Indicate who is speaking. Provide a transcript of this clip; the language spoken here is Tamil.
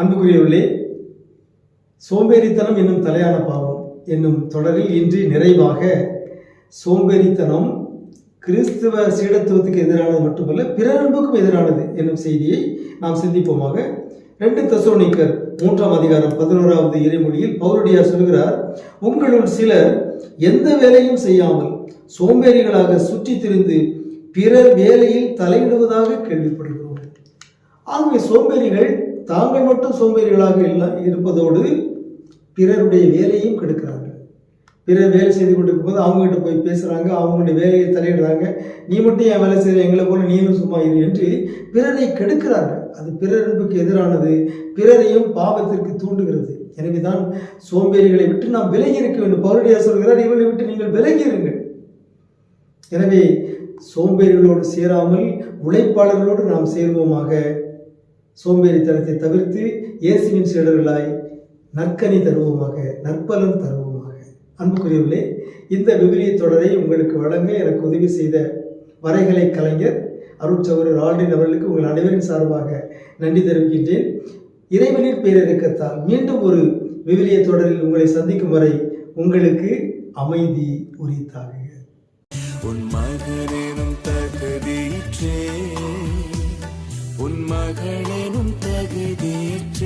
Speaker 1: அன்புக்குரியவர்களே, சோம்பேறித்தனம் என்னும் தலையான பாவம் என்னும் தொடரில் இன்று நிறைவாக சோம்பேறித்தனம் கிறிஸ்துவ சீடத்துவத்துக்கு எதிரானது மட்டுமல்ல, பிறரன்புக்கும் எதிரானது என்னும் செய்தியை நாம் சிந்திப்போமாக. 2 தெசலோனிக்கர் 3ஆம் அதிகாரம் 11வது இறைமொழியில் பவுலடியார் சொல்கிறார், உங்களுள் சிலர் எந்த வேலையும் செய்யாமல் சோம்பேறிகளாக சுற்றி திரிந்து பிறர் வேலையில் தலையிடுவதாக கேள்விப்படுகிறோம். ஆகவே சோம்பேறிகள் தாங்கள் மட்டும் சோம்பேறிகளாக இருப்பதோடு பிறருடைய வேலையும் கெடுக்கிறார்கள். பிறர் வேலை செய்து கொண்டிருக்கும் போது அவங்ககிட்ட போய் பேசுகிறாங்க, அவங்களுடைய வேலையை தலையிடுறாங்க. நீ மட்டும் என் வேலை செய்கிற, எங்களை போல நீனும் சும்மா இரு என்று பிறரை கெடுக்கிறார்கள். அது பிறரன்புக்கு எதிரானது, பிறரையும் பாவத்திற்கு தூண்டுகிறது. எனவேதான் சோம்பேறிகளை விட்டு நாம் விலகி இருக்க வேண்டும். பவுலடியார் சொல்கிறார், இவர்களை விட்டு நீங்கள் விலகி இருங்கள். எனவே சோம்பேறிகளோடு சேராமல் உழைப்பாளர்களோடு நாம் சேர்வோமாக. சோம்பேறித்தனத்தை தவிர்த்து இயேசுவின் சீடர்களாய் நற்கனி தருவோமாக, நற்பலன் தருவோமாக. அன்புக்குரியவர்களே, இந்த விவிலிய தொடரை உங்களுக்கு வழங்க எனக்கு உதவி செய்த வரைகலை கலைஞர் அருட்சகோதரர் ஆல்டின் அவர்களுக்கு உங்கள் அனைவரின் சார்பாக நன்றி தெரிவிக்கின்றேன். இறைவனின் பேரிரக்கத்தால் மீண்டும் ஒரு விவிலிய தொடரில் உங்களை சந்திக்கும் வரை உங்களுக்கு அமைதி உரித்தாக.
Speaker 2: உன் மகனேனும் தகுதியிற்றே, உன் மகளேனும் தகுதியிற்றே.